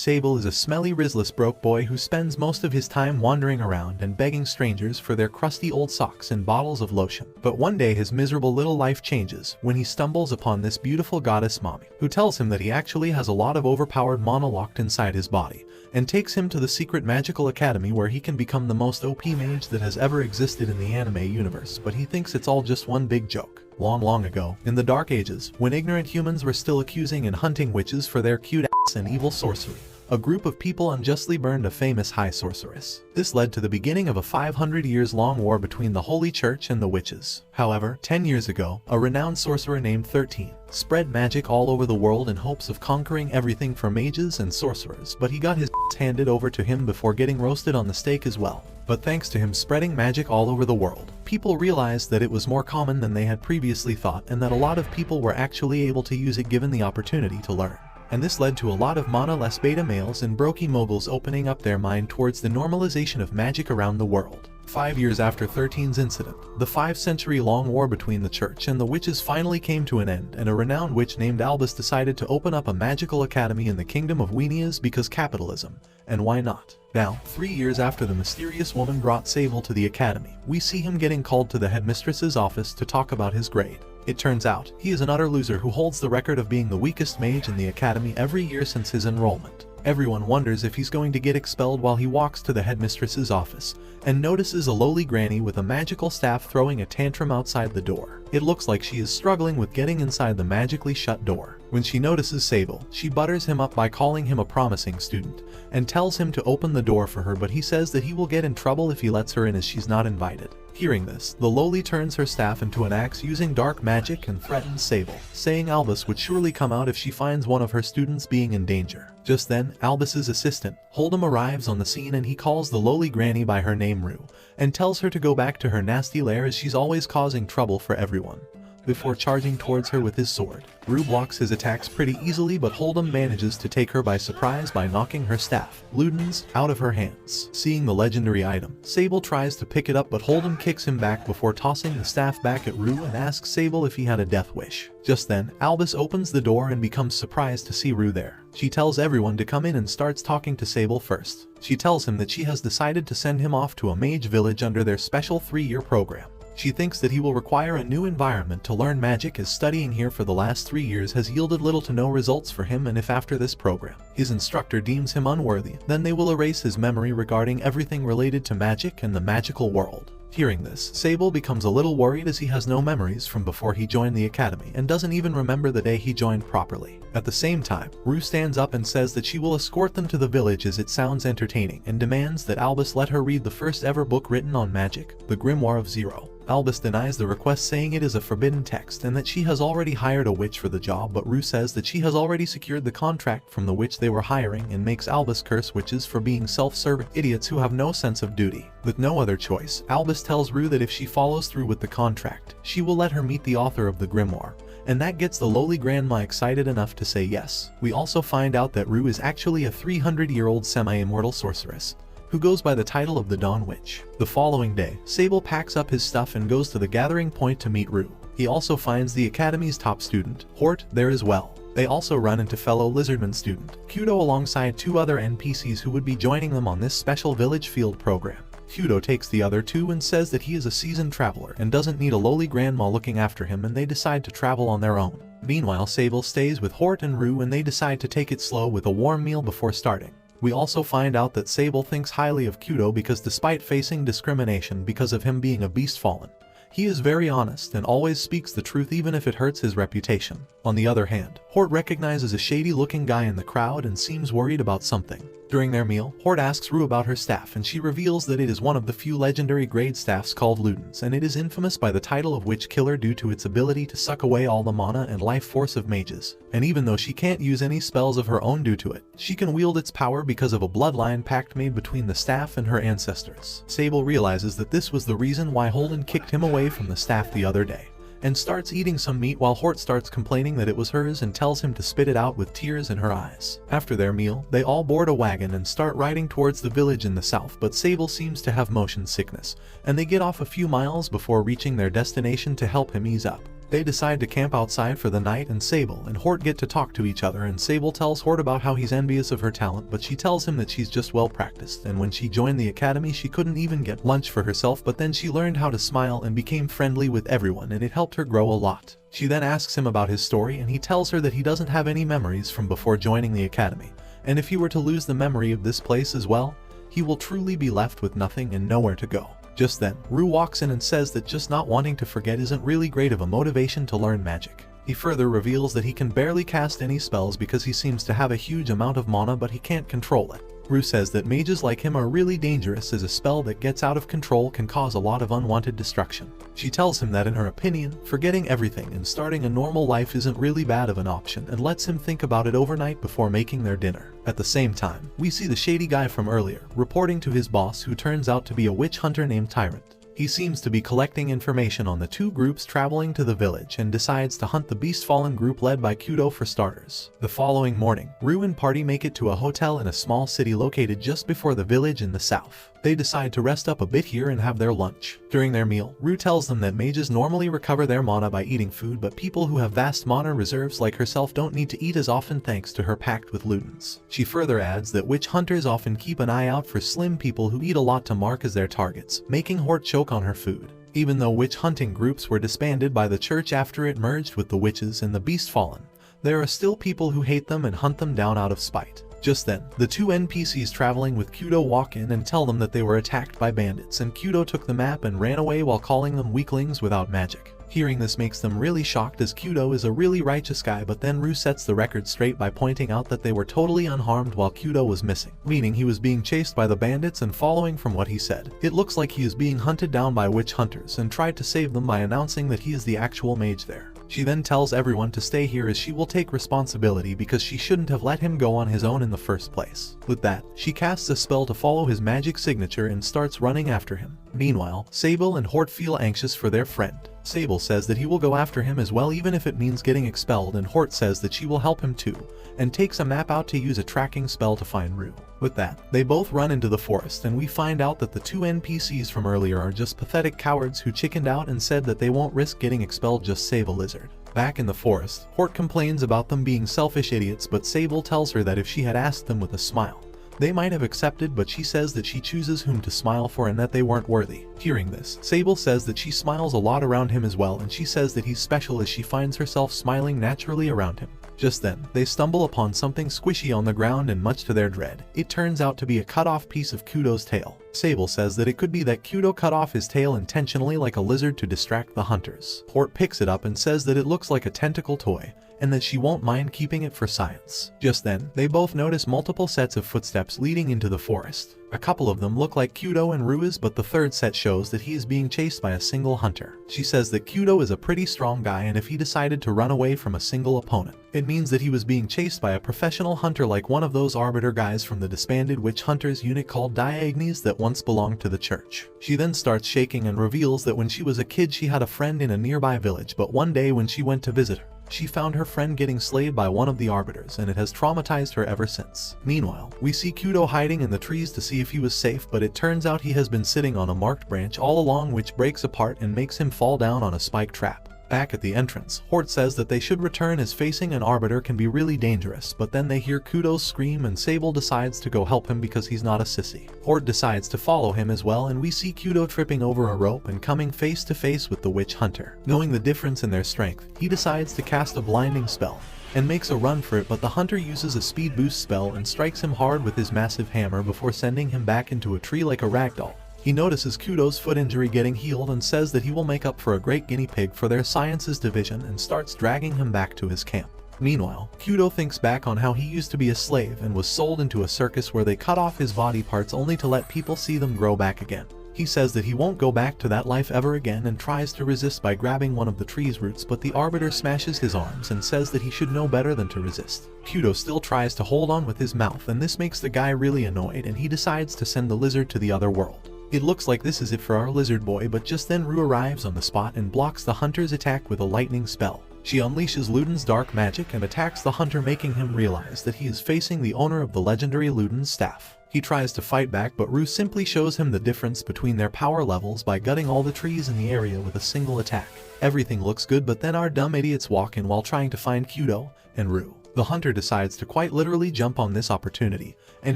Sable is a smelly, riskless broke boy who spends most of his time wandering around and begging strangers for their crusty old socks and bottles of lotion. But one day his miserable little life changes when he stumbles upon this beautiful goddess mommy, who tells him that he actually has a lot of overpowered mana locked inside his body, and takes him to the secret magical academy where he can become the most OP mage that has ever existed in the anime universe. But he thinks it's all just one big joke. Long ago, in the Dark Ages, when ignorant humans were still accusing and hunting witches for their cute ass and evil sorcery, a group of people unjustly burned a famous high sorceress. This led to the beginning of a 500 years long war between the Holy Church and the witches. However, 10 years ago, a renowned sorcerer named 13 spread magic all over the world in hopes of conquering everything for mages and sorcerers, but he got his handed over to him before getting roasted on the stake as well. But thanks to him spreading magic all over the world, people realized that it was more common than they had previously thought, and that a lot of people were actually able to use it given the opportunity to learn. And this led to a lot of mana-less beta males and brokey moguls opening up their mind towards the normalization of magic around the world. 5 years after 13's incident, the 5-century-long war between the church and the witches finally came to an end, and a renowned witch named Albus decided to open up a magical academy in the kingdom of Weenias because capitalism, and why not? Now, 3 years after the mysterious woman brought Sable to the academy, we see him getting called to the headmistress's office to talk about his grade. It turns out, he is an utter loser who holds the record of being the weakest mage in the academy every year since his enrollment. Everyone wonders if he's going to get expelled while he walks to the headmistress's office, and notices a lowly granny with a magical staff throwing a tantrum outside the door. It looks like she is struggling with getting inside the magically shut door. When she notices Sable, she butters him up by calling him a promising student, and tells him to open the door for her, but he says that he will get in trouble if he lets her in as she's not invited. Hearing this, the lowly turns her staff into an axe using dark magic and threatens Sable, saying Albus would surely come out if she finds one of her students being in danger. Just then, Albus's assistant, Hold'em, arrives on the scene, and he calls the lowly granny by her name Rue, and tells her to go back to her nasty lair as she's always causing trouble for everyone. Before charging towards her with his sword, Rue blocks his attacks pretty easily, but Hold'em manages to take her by surprise by knocking her staff, Ludens, out of her hands. Seeing the legendary item, Sable tries to pick it up, but Hold'em kicks him back before tossing the staff back at Rue and asks Sable if he had a death wish. Just then, Albus opens the door and becomes surprised to see Rue there. She tells everyone to come in and starts talking to Sable first. She tells him that she has decided to send him off to a mage village under their special 3-year program. She thinks that he will require a new environment to learn magic, as studying here for the last 3 years has yielded little to no results for him, and if after this program, his instructor deems him unworthy, then they will erase his memory regarding everything related to magic and the magical world. Hearing this, Sable becomes a little worried as he has no memories from before he joined the academy and doesn't even remember the day he joined properly. At the same time, Rue stands up and says that she will escort them to the village as it sounds entertaining, and demands that Albus let her read the first ever book written on magic, the Grimoire of Zero. Albus denies the request, saying it is a forbidden text and that she has already hired a witch for the job, but Rue says that she has already secured the contract from the witch they were hiring, and makes Albus curse witches for being self-serving idiots who have no sense of duty. With no other choice, Albus tells Rue that if she follows through with the contract, she will let her meet the author of the grimoire, and that gets the lowly grandma excited enough to say yes. We also find out that Rue is actually a 300-year-old semi-immortal sorceress, who goes by the title of the Dawn Witch. The following day, Sable packs up his stuff and goes to the gathering point to meet Rue. He also finds the academy's top student, Hort, there as well. They also run into fellow Lizardman student, Kudo, alongside 2 other NPCs who would be joining them on this special village field program. Kudo takes the other 2 and says that he is a seasoned traveler and doesn't need a lowly grandma looking after him, and they decide to travel on their own. Meanwhile, Sable stays with Hort and Rue, and they decide to take it slow with a warm meal before starting. We also find out that Sable thinks highly of Kudo because despite facing discrimination because of him being a beast fallen, he is very honest and always speaks the truth even if it hurts his reputation. On the other hand, Hort recognizes a shady-looking guy in the crowd and seems worried about something. During their meal, Hort asks Rue about her staff, and she reveals that it is one of the few legendary grade staffs called Ludens, and it is infamous by the title of Witch Killer due to its ability to suck away all the mana and life force of mages. And even though she can't use any spells of her own due to it, she can wield its power because of a bloodline pact made between the staff and her ancestors. Sable realizes that this was the reason why Holden kicked him away from the staff the other day, and starts eating some meat while Hort starts complaining that it was hers and tells him to spit it out with tears in her eyes. After their meal, they all board a wagon and start riding towards the village in the south, but Sable seems to have motion sickness, and they get off a few miles before reaching their destination to help him ease up. They decide to camp outside for the night, and Sable and Hort get to talk to each other, and Sable tells Hort about how he's envious of her talent, but she tells him that she's just well practiced, and when she joined the academy she couldn't even get lunch for herself, but then she learned how to smile and became friendly with everyone, and it helped her grow a lot. She then asks him about his story, and he tells her that he doesn't have any memories from before joining the academy, and if he were to lose the memory of this place as well, he will truly be left with nothing and nowhere to go. Just then, Rue walks in and says that just not wanting to forget isn't really great of a motivation to learn magic. He further reveals that he can barely cast any spells because he seems to have a huge amount of mana, but he can't control it. Rue says that mages like him are really dangerous, as a spell that gets out of control can cause a lot of unwanted destruction. She tells him that in her opinion, forgetting everything and starting a normal life isn't really bad of an option, and lets him think about it overnight before making their dinner. At the same time, we see the shady guy from earlier reporting to his boss, who turns out to be a witch hunter named Tyrant. He seems to be collecting information on the two groups traveling to the village and decides to hunt the Beastfallen group led by Kudo for starters. The following morning, Rue and party make it to a hotel in a small city located just before the village in the south. They decide to rest up a bit here and have their lunch. During their meal, Rue tells them that mages normally recover their mana by eating food, but people who have vast mana reserves like herself don't need to eat as often thanks to her pact with Ludens. She further adds that witch hunters often keep an eye out for slim people who eat a lot to mark as their targets, making Hort choke on her food. Even though witch hunting groups were disbanded by the church after it merged with the witches and the Beastfallen, there are still people who hate them and hunt them down out of spite. Just then, the two NPCs traveling with Kudo walk in and tell them that they were attacked by bandits, and Kudo took the map and ran away while calling them weaklings without magic. Hearing this makes them really shocked, as Kudo is a really righteous guy, but then Rue sets the record straight by pointing out that they were totally unharmed while Kudo was missing, meaning he was being chased by the bandits, and following from what he said, it looks like he is being hunted down by witch hunters and tried to save them by announcing that he is the actual mage there. She then tells everyone to stay here as she will take responsibility because she shouldn't have let him go on his own in the first place. With that, she casts a spell to follow his magic signature and starts running after him. Meanwhile, Sable and Hort feel anxious for their friend. Sable says that he will go after him as well, even if it means getting expelled, and Hort says that she will help him too, and takes a map out to use a tracking spell to find Rue. With that, they both run into the forest, and we find out that the two NPCs from earlier are just pathetic cowards who chickened out and said that they won't risk getting expelled just save a lizard. Back in the forest, Hort complains about them being selfish idiots, but Sable tells her that if she had asked them with a smile, they might have accepted, but she says that she chooses whom to smile for and that they weren't worthy. Hearing this, Sable says that she smiles a lot around him as well, and she says that he's special as she finds herself smiling naturally around him. Just then, they stumble upon something squishy on the ground, and much to their dread, it turns out to be a cut-off piece of Kudo's tail. Sable says that it could be that Kudo cut off his tail intentionally like a lizard to distract the hunters. Hort picks it up and says that it looks like a tentacle toy, and that she won't mind keeping it for science. Just then, they both notice multiple sets of footsteps leading into the forest. A couple of them look like Kudo and Ruiz, but the third set shows that he is being chased by a single hunter. She says that Kudo is a pretty strong guy, and if he decided to run away from a single opponent, it means that he was being chased by a professional hunter like one of those arbiter guys from the disbanded witch hunters unit called Diagnes that once belonged to the church. She then starts shaking and reveals that when she was a kid she had a friend in a nearby village, but one day when she went to visit her, she found her friend getting slayed by one of the arbiters, and it has traumatized her ever since. Meanwhile, we see Kudo hiding in the trees to see if he was safe, but it turns out he has been sitting on a marked branch all along, which breaks apart and makes him fall down on a spike trap. Back at the entrance, Hort says that they should return as facing an arbiter can be really dangerous, but then they hear Kudo scream and Sable decides to go help him because he's not a sissy. Hort decides to follow him as well, and we see Kudo tripping over a rope and coming face to face with the witch hunter. Knowing the difference in their strength, he decides to cast a blinding spell and makes a run for it, but the hunter uses a speed boost spell and strikes him hard with his massive hammer before sending him back into a tree like a ragdoll. He notices Kudo's foot injury getting healed and says that he will make up for a great guinea pig for their sciences division and starts dragging him back to his camp. Meanwhile, Kudo thinks back on how he used to be a slave and was sold into a circus where they cut off his body parts only to let people see them grow back again. He says that he won't go back to that life ever again and tries to resist by grabbing one of the tree's roots, but the arbiter smashes his arms and says that he should know better than to resist. Kudo still tries to hold on with his mouth, and this makes the guy really annoyed, and he decides to send the lizard to the other world. It looks like this is it for our lizard boy, but just then Rue arrives on the spot and blocks the hunter's attack with a lightning spell. She unleashes Luden's dark magic and attacks the hunter, making him realize that he is facing the owner of the legendary Luden's staff. He tries to fight back, but Rue simply shows him the difference between their power levels by gutting all the trees in the area with a single attack. Everything looks good, but then our dumb idiots walk in while trying to find Kudo and Rue. The hunter decides to quite literally jump on this opportunity, and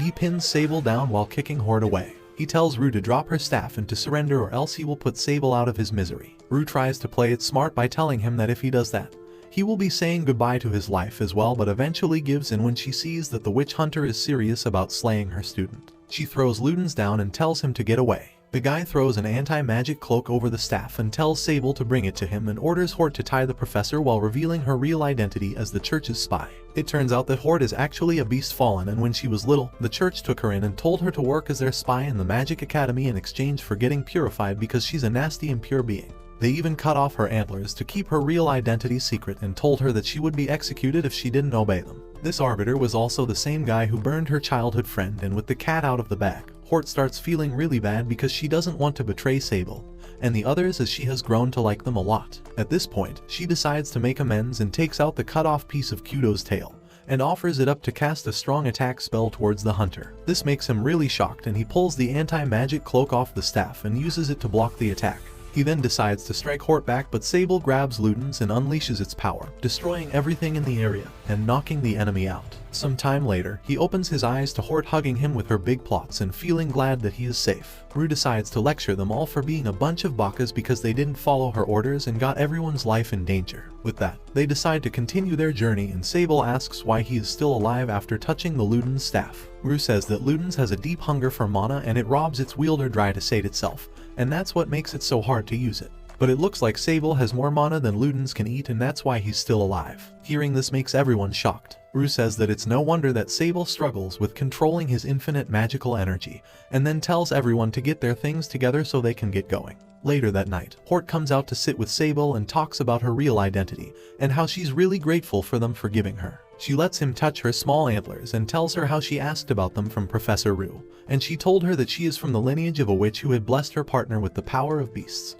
he pins Sable down while kicking Horde away. He tells Rue to drop her staff and to surrender, or else he will put Sable out of his misery. Rue tries to play it smart by telling him that if he does that, he will be saying goodbye to his life as well, but eventually gives in when she sees that the witch hunter is serious about slaying her student. She throws Luden's down and tells him to get away. The guy throws an anti-magic cloak over the staff and tells Sable to bring it to him, and orders Horde to tie the professor while revealing her real identity as the church's spy. It turns out that Horde is actually a beast fallen, and when she was little, the church took her in and told her to work as their spy in the Magic Academy in exchange for getting purified because she's a nasty impure being. They even cut off her antlers to keep her real identity secret and told her that she would be executed if she didn't obey them. This arbiter was also the same guy who burned her childhood friend, and with the cat out of the bag, Horde starts feeling really bad because she doesn't want to betray Sable and the others, as she has grown to like them a lot. At this point, she decides to make amends and takes out the cut-off piece of Kudo's tail and offers it up to cast a strong attack spell towards the hunter. This makes him really shocked, and he pulls the anti-magic cloak off the staff and uses it to block the attack. He then decides to strike Horde back, but Sable grabs Luden's and unleashes its power, destroying everything in the area and knocking the enemy out. Some time later, he opens his eyes to Horde hugging him with her big plots and feeling glad that he is safe. Rue decides to lecture them all for being a bunch of bakas because they didn't follow her orders and got everyone's life in danger. With that, they decide to continue their journey, and Sable asks why he is still alive after touching the Luden's staff. Rue says that Luden's has a deep hunger for mana and it robs its wielder dry to sate itself, and that's what makes it so hard to use it. But it looks like Sable has more mana than Luden's can eat, and that's why he's still alive. Hearing this makes everyone shocked. Rue says that it's no wonder that Sable struggles with controlling his infinite magical energy, and then tells everyone to get their things together so they can get going. Later that night, Horde comes out to sit with Sable and talks about her real identity, and how she's really grateful for them forgiving her. She lets him touch her small antlers and tells her how she asked about them from Professor Rue, and she told her that she is from the lineage of a witch who had blessed her partner with the power of beasts.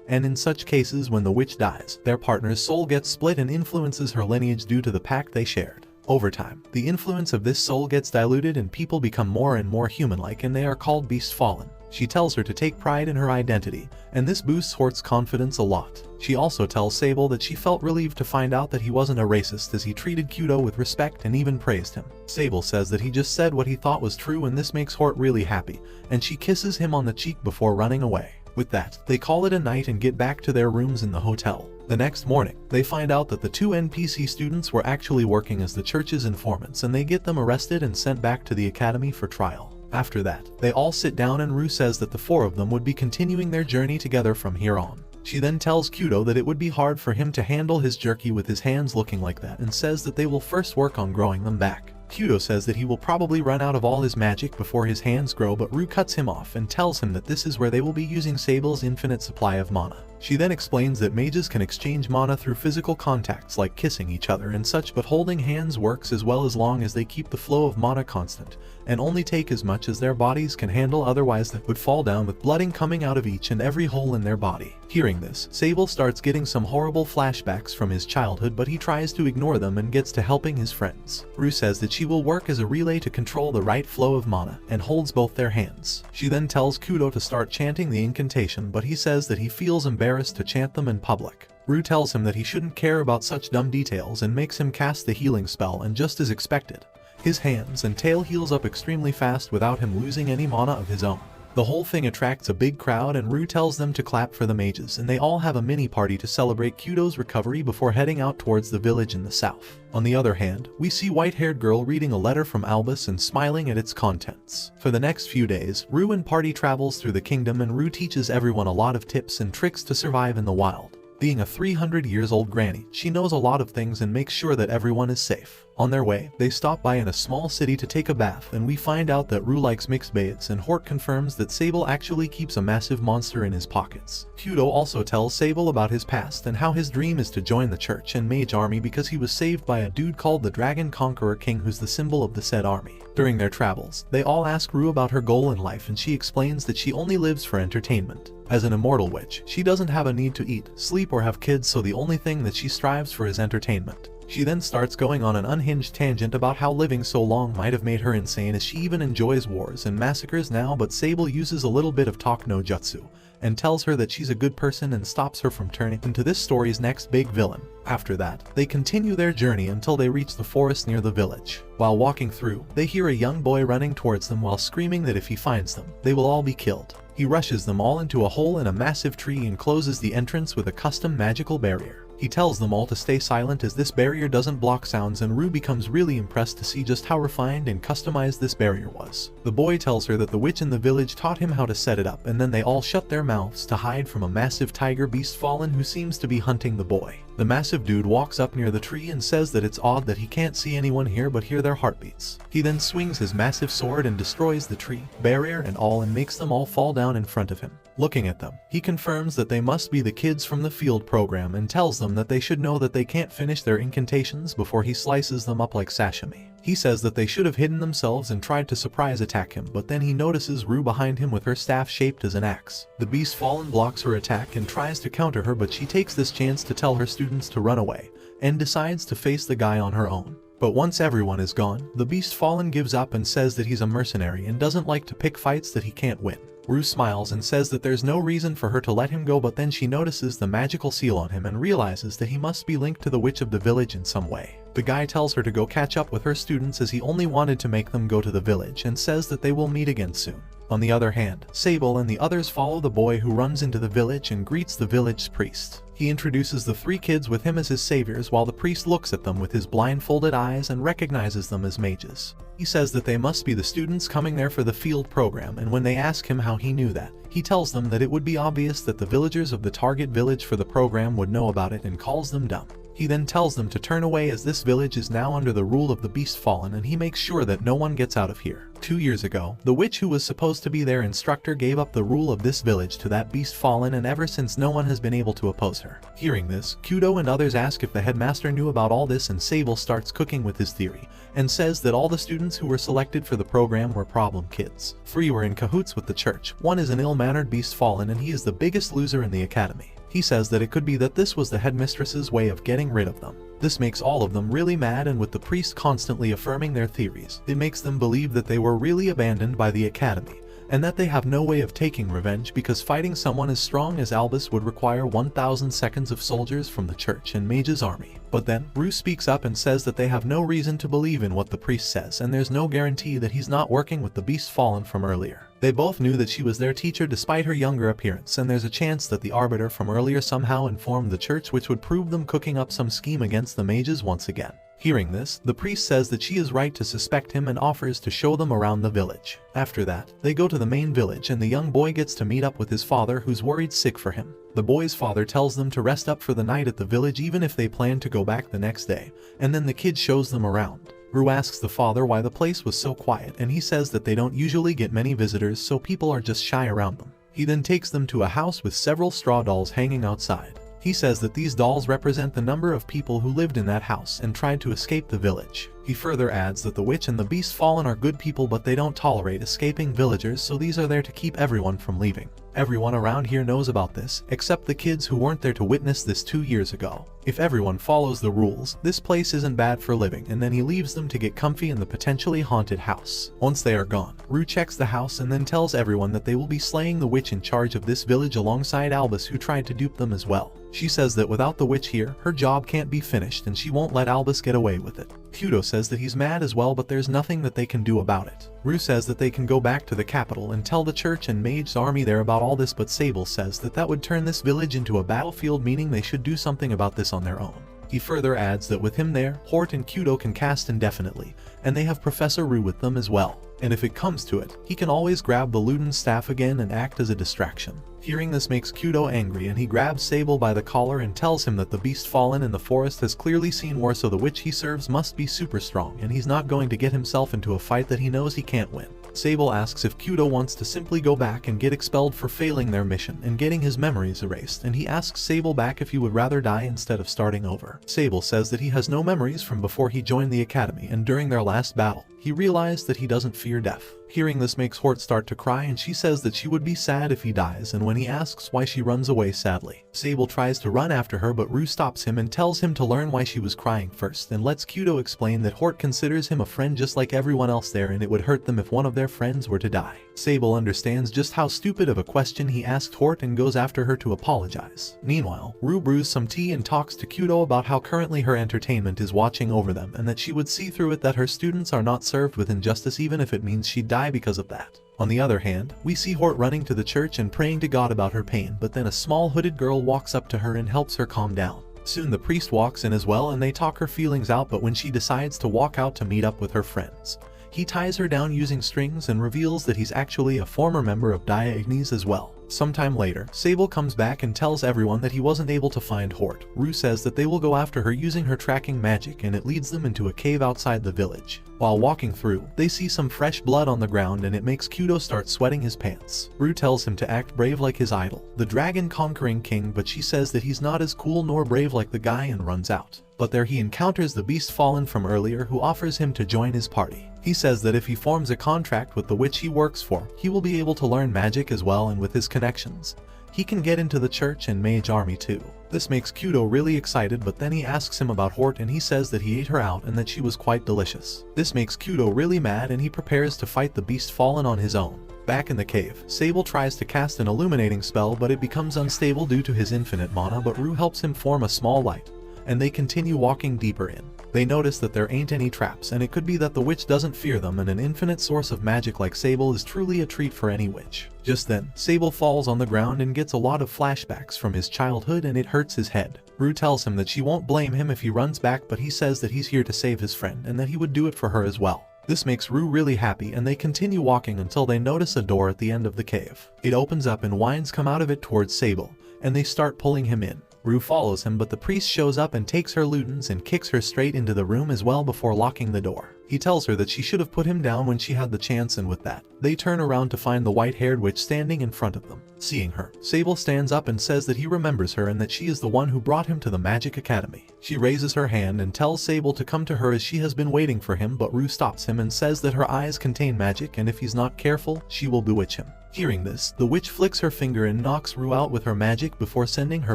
And in such cases, when the witch dies, their partner's soul gets split and influences her lineage due to the pact they shared. Over time, the influence of this soul gets diluted and people become more and more human-like, and they are called Beast Fallen. She tells her to take pride in her identity, and this boosts Horde's confidence a lot. She also tells Sable that she felt relieved to find out that he wasn't a racist, as he treated Kudo with respect and even praised him. Sable says that he just said what he thought was true, and this makes Horde really happy, and she kisses him on the cheek before running away. With that, they call it a night and get back to their rooms in the hotel. The next morning, they find out that the two NPC students were actually working as the church's informants, and they get them arrested and sent back to the academy for trial. After that, they all sit down, and Rue says that the four of them would be continuing their journey together from here on. She then tells Kudo that it would be hard for him to handle his jerky with his hands looking like that, and says that they will first work on growing them back. Kudo says that he will probably run out of all his magic before his hands grow, but Rue cuts him off and tells him that this is where they will be using Sable's infinite supply of mana. She then explains that mages can exchange mana through physical contacts like kissing each other and such, but holding hands works as well as long as they keep the flow of mana constant and only take as much as their bodies can handle, otherwise they would fall down with blooding coming out of each and every hole in their body. Hearing this, Sable starts getting some horrible flashbacks from his childhood, but he tries to ignore them and gets to helping his friends. Rue says that she will work as a relay to control the right flow of mana and holds both their hands. She then tells Kudo to start chanting the incantation, but he says that he feels embarrassed to chant them in public. Rue tells him that he shouldn't care about such dumb details and makes him cast the healing spell, and just as expected, his hands and tail heals up extremely fast without him losing any mana of his own. The whole thing attracts a big crowd, and Rue tells them to clap for the mages, and they all have a mini party to celebrate Kudo's recovery before heading out towards the village in the south. On the other hand, we see white-haired girl reading a letter from Albus and smiling at its contents. For the next few days, Rue and party travels through the kingdom, and Rue teaches everyone a lot of tips and tricks to survive in the wild. Being a 300 years old granny, she knows a lot of things and makes sure that everyone is safe. On their way, they stop by in a small city to take a bath, and we find out that Rue likes mixed baths, and Hort confirms that Sable actually keeps a massive monster in his pockets. Kudo also tells Sable about his past and how his dream is to join the church and mage army because he was saved by a dude called the Dragon Conqueror King, who's the symbol of the said army. During their travels, they all ask Rue about her goal in life, and she explains that she only lives for entertainment. As an immortal witch, she doesn't have a need to eat, sleep, or have kids, so the only thing that she strives for is entertainment. She then starts going on an unhinged tangent about how living so long might have made her insane, as she even enjoys wars and massacres now, but Sable uses a little bit of talk no jutsu and tells her that she's a good person and stops her from turning into this story's next big villain. After that, they continue their journey until they reach the forest near the village. While walking through, they hear a young boy running towards them while screaming that if he finds them, they will all be killed. He rushes them all into a hole in a massive tree and closes the entrance with a custom magical barrier. He tells them all to stay silent as this barrier doesn't block sounds, and Rue becomes really impressed to see just how refined and customized this barrier was. The boy tells her that the witch in the village taught him how to set it up, and then they all shut their mouths to hide from a massive tiger beast fallen who seems to be hunting the boy. The massive dude walks up near the tree and says that it's odd that he can't see anyone here but hear their heartbeats. He then swings his massive sword and destroys the tree, barrier and all, and makes them all fall down in front of him. Looking at them, he confirms that they must be the kids from the field program and tells them that they should know that they can't finish their incantations before he slices them up like sashimi. He says that they should have hidden themselves and tried to surprise attack him, but then he notices Rue behind him with her staff shaped as an axe. The beast fallen blocks her attack and tries to counter her, but she takes this chance to tell her students to run away and decides to face the guy on her own. But once everyone is gone, the beast fallen gives up and says that he's a mercenary and doesn't like to pick fights that he can't win. Rue smiles and says that there's no reason for her to let him go, but then she notices the magical seal on him and realizes that he must be linked to the witch of the village in some way. The guy tells her to go catch up with her students as he only wanted to make them go to the village, and says that they will meet again soon. On the other hand, Sable and the others follow the boy, who runs into the village and greets the village priest. He introduces the 3 kids with him as his saviors, while the priest looks at them with his blindfolded eyes and recognizes them as mages. He says that they must be the students coming there for the field program, and when they ask him how he knew that, he tells them that it would be obvious that the villagers of the target village for the program would know about it, and calls them dumb. He then tells them to turn away as this village is now under the rule of the Beast Fallen, and he makes sure that no one gets out of here. 2 years ago, the witch who was supposed to be their instructor gave up the rule of this village to that Beast Fallen, and ever since no one has been able to oppose her. Hearing this, Kudo and others ask if the headmaster knew about all this, and Sable starts cooking with his theory and says that all the students who were selected for the program were problem kids. 3 were in cahoots with the church. 1 is an ill-mannered Beast Fallen, and he is the biggest loser in the academy. He says that it could be that this was the headmistress's way of getting rid of them. This makes all of them really mad, and with the priest constantly affirming their theories, it makes them believe that they were really abandoned by the academy, and that they have no way of taking revenge, because fighting someone as strong as Albus would require 1,000 seconds of soldiers from the church and mage's army. But then, Rue speaks up and says that they have no reason to believe in what the priest says, and there's no guarantee that he's not working with the Beast Fallen from earlier. They both knew that she was their teacher despite her younger appearance, and there's a chance that the arbiter from earlier somehow informed the church, which would prove them cooking up some scheme against the mages once again. Hearing this, the priest says that she is right to suspect him and offers to show them around the village. After that, they go to the main village, and the young boy gets to meet up with his father, who's worried sick for him. The boy's father tells them to rest up for the night at the village even if they plan to go back the next day, and then the kid shows them around. Rue asks the father why the place was so quiet, and he says that they don't usually get many visitors, so people are just shy around them. He then takes them to a house with several straw dolls hanging outside. He says that these dolls represent the number of people who lived in that house and tried to escape the village. He further adds that the witch and the Beast Fallen are good people, but they don't tolerate escaping villagers, so these are there to keep everyone from leaving. Everyone around here knows about this, except the kids who weren't there to witness this 2 years ago. If everyone follows the rules, this place isn't bad for living, and then he leaves them to get comfy in the potentially haunted house. Once they are gone, Rue checks the house and then tells everyone that they will be slaying the witch in charge of this village alongside Albus, who tried to dupe them as well. She says that without the witch here, her job can't be finished, and she won't let Albus get away with it. Kudo says that he's mad as well, but there's nothing that they can do about it. Rue says that they can go back to the capital and tell the church and mage's army there about all this, but Sable says that that would turn this village into a battlefield, meaning they should do something about this on their own. He further adds that with him there, Hort and Kudo can cast indefinitely, and they have Professor Rue with them as well. and if it comes to it, he can always grab the Luden's staff again and act as a distraction. Hearing this makes Kudo angry, and he grabs Sable by the collar and tells him that the beast fallen in the forest has clearly seen war, so the witch he serves must be super strong, and he's not going to get himself into a fight that he knows he can't win. Sable asks if Kudo wants to simply go back and get expelled for failing their mission and getting his memories erased, and he asks Sable back if he would rather die instead of starting over. Sable says that he has no memories from before he joined the academy, and during their last battle, he realized that he doesn't fear death. Hearing this makes Hort start to cry, and she says that she would be sad if he dies, and when he asks why, she runs away sadly. Sable tries to run after her, but Rue stops him and tells him to learn why she was crying first, and lets Kudo explain that Hort considers him a friend just like everyone else there, and it would hurt them if one of their friends were to die. Sable understands just how stupid of a question he asked Hort and goes after her to apologize. Meanwhile, Rue brews some tea and talks to Kudo about how currently her entertainment is watching over them, and that she would see through it that her students are not served with injustice even if it means she'd die because of that. On the other hand, we see Hort running to the church and praying to God about her pain, but then a small hooded girl walks up to her and helps her calm down. Soon the priest walks in as well, and they talk her feelings out, but when she decides to walk out to meet up with her friends, he ties her down using strings and reveals that he's actually a former member of Dia Ignis as well. Sometime later, Sable comes back and tells everyone that he wasn't able to find Hort. Rue says that they will go after her using her tracking magic, and it leads them into a cave outside the village. While walking through, they see some fresh blood on the ground, and it makes Kudo start sweating his pants. Rue tells him to act brave like his idol, the dragon-conquering king, but she says that he's not as cool nor brave like the guy and runs out. But there he encounters the beast fallen from earlier, who offers him to join his party. He says that if he forms a contract with the witch he works for, he will be able to learn magic as well, and with his connections, he can get into the church and mage army too. This makes Kudo really excited, but then he asks him about Hort, and he says that he ate her out and that she was quite delicious. This makes Kudo really mad, and he prepares to fight the beast fallen on his own. Back in the cave, Sable tries to cast an illuminating spell, but it becomes unstable due to his infinite mana, but Rue helps him form a small light, and they continue walking deeper in. They notice that there ain't any traps, and it could be that the witch doesn't fear them, and an infinite source of magic like Sable is truly a treat for any witch. Just then, Sable falls on the ground and gets a lot of flashbacks from his childhood, and it hurts his head. Rue tells him that she won't blame him if he runs back, but he says that he's here to save his friend and that he would do it for her as well. This makes Rue really happy, and they continue walking until they notice a door at the end of the cave. It opens up and wines come out of it towards Sable, and they start pulling him in. Rue follows him, but the priest shows up and takes her Ludens and kicks her straight into the room as well before locking the door. He tells her that she should have put him down when she had the chance, and with that, they turn around to find the white-haired witch standing in front of them. Seeing her, Sable stands up and says that he remembers her and that she is the one who brought him to the Magic Academy. She raises her hand and tells Sable to come to her as she has been waiting for him, but Rue stops him and says that her eyes contain magic, and if he's not careful, she will bewitch him. Hearing this, the witch flicks her finger and knocks Rue out with her magic before sending her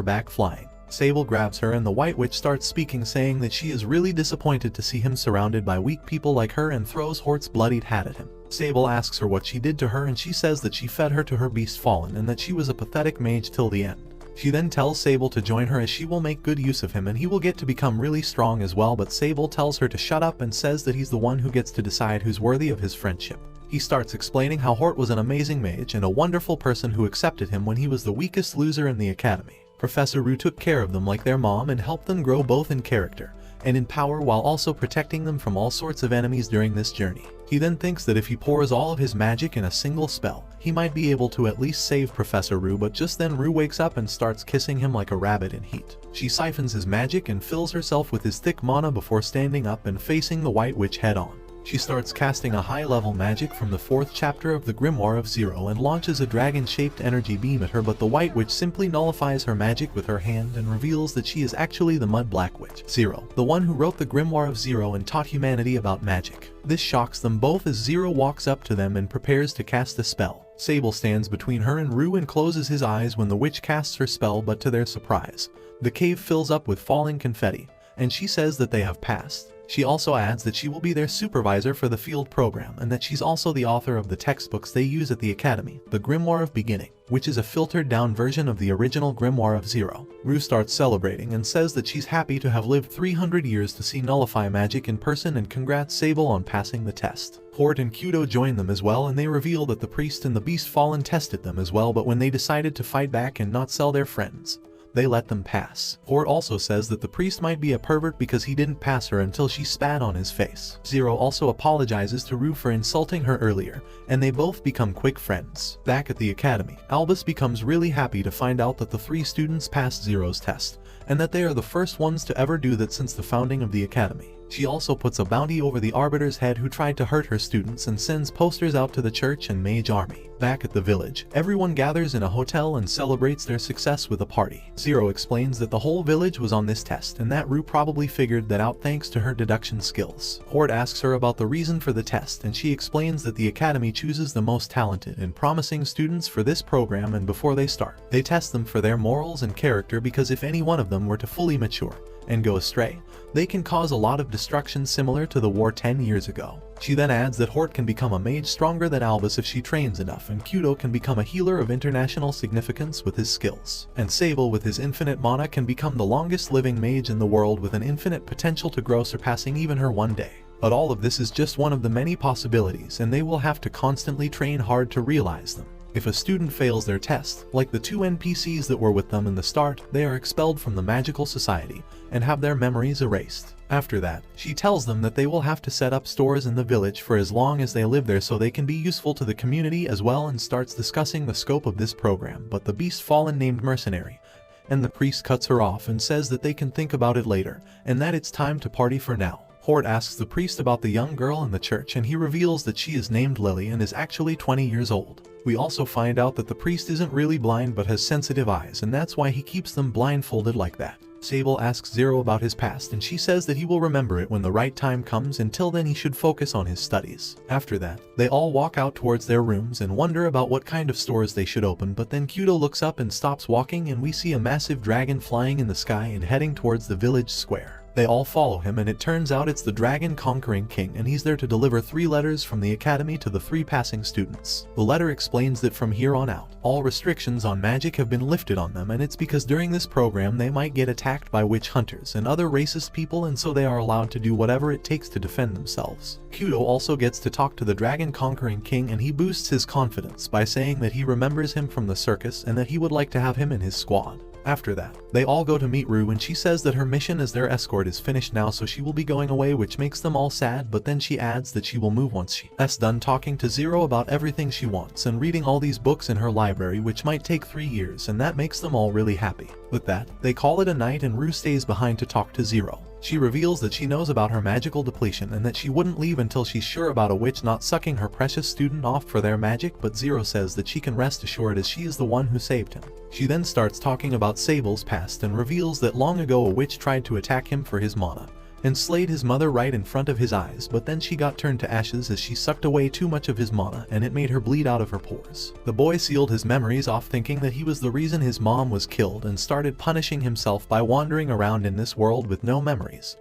back flying. Sable grabs her, and the White Witch starts speaking, saying that she is really disappointed to see him surrounded by weak people like her, and throws Hort's bloodied hat at him. Sable asks her what she did to her, and she says that she fed her to her beast fallen and that she was a pathetic mage till the end. She then tells Sable to join her as she will make good use of him and he will get to become really strong as well, but Sable tells her to shut up and says that he's the one who gets to decide who's worthy of his friendship. He starts explaining how Hort was an amazing mage and a wonderful person who accepted him when he was the weakest loser in the academy. Professor Rue took care of them like their mom and helped them grow both in character and in power, while also protecting them from all sorts of enemies during this journey. He then thinks that if he pours all of his magic in a single spell, he might be able to at least save Professor Rue, but just then Rue wakes up and starts kissing him like a rabbit in heat. She siphons his magic and fills herself with his thick mana before standing up and facing the White Witch head on. She starts casting a high-level magic from the 4th chapter of the Grimoire of Zero and launches a dragon-shaped energy beam at her, but the White Witch simply nullifies her magic with her hand and reveals that she is actually the Mud Black Witch, Zero, the one who wrote the Grimoire of Zero and taught humanity about magic. This shocks them both as Zero walks up to them and prepares to cast a spell. Sable stands between her and Rue and closes his eyes when the witch casts her spell, but to their surprise, the cave fills up with falling confetti, and she says that they have passed. She also adds that she will be their supervisor for the field program and that she's also the author of the textbooks they use at the academy, the Grimoire of Beginning, which is a filtered-down version of the original Grimoire of Zero. Rue starts celebrating and says that she's happy to have lived 300 years to see nullify magic in person, and congrats Sable on passing the test. Hort and Kudo join them as well, and they reveal that the priest and the beast fallen tested them as well, but when they decided to fight back and not sell their friends, They let them pass. Hort also says that the priest might be a pervert because he didn't pass her until she spat on his face. Zero also apologizes to Rue for insulting her earlier, and they both become quick friends. Back at the academy, Albus becomes really happy to find out that the 3 students passed Zero's test, and that they are the first ones to ever do that since the founding of the academy. She also puts a bounty over the arbiter's head who tried to hurt her students and sends posters out to the church and mage army. Back at the village, everyone gathers in a hotel and celebrates their success with a party. Zero explains that the whole village was on this test and that Rue probably figured that out thanks to her deduction skills. Hort asks her about the reason for the test and she explains that the academy chooses the most talented and promising students for this program, and before they start, they test them for their morals and character because if any one of them were to fully mature and go astray, they can cause a lot of destruction similar to the war 10 years ago. She then adds that Hort can become a mage stronger than Albus if she trains enough, and Kudo can become a healer of international significance with his skills. And Sable with his infinite mana can become the longest living mage in the world with an infinite potential to grow, surpassing even her one day. But all of this is just one of the many possibilities, and they will have to constantly train hard to realize them. If a student fails their test, like the 2 NPCs that were with them in the start, they are expelled from the magical society and have their memories erased. After that, she tells them that they will have to set up stores in the village for as long as they live there so they can be useful to the community as well, and starts discussing the scope of this program, but the beast fallen named Mercenary, and the priest cuts her off and says that they can think about it later, and that it's time to party for now. Hort asks the priest about the young girl in the church and he reveals that she is named Lily and is actually 20 years old. We also find out that the priest isn't really blind but has sensitive eyes, and that's why he keeps them blindfolded like that. Sable asks Zero about his past and she says that he will remember it when the right time comes. Until then he should focus on his studies. After that, they all walk out towards their rooms and wonder about what kind of stores they should open, but then Kudo looks up and stops walking and we see a massive dragon flying in the sky and heading towards the village square. They all follow him and it turns out it's the dragon conquering king, and he's there to deliver 3 letters from the academy to the 3 passing students. The letter explains that from here on out, all restrictions on magic have been lifted on them, and it's because during this program they might get attacked by witch hunters and other racist people, and so they are allowed to do whatever it takes to defend themselves. Kudo also gets to talk to the dragon conquering king and he boosts his confidence by saying that he remembers him from the circus and that he would like to have him in his squad. After that, they all go to meet Rue and she says that her mission as their escort is finished now, so she will be going away, which makes them all sad, but then she adds that she will move once she's done talking to Zero about everything she wants and reading all these books in her library, which might take 3 years, and that makes them all really happy. With that, they call it a night and Rue stays behind to talk to Zero. She reveals that she knows about her magical depletion and that she wouldn't leave until she's sure about a witch not sucking her precious student off for their magic, but Zero says that she can rest assured as she is the one who saved him. She then starts talking about Sable's past and reveals that long ago a witch tried to attack him for his mana and slayed his mother right in front of his eyes, but then she got turned to ashes as she sucked away too much of his mana and it made her bleed out of her pores. The boy sealed his memories off thinking that he was the reason his mom was killed and started punishing himself by wandering around in this world with no memories.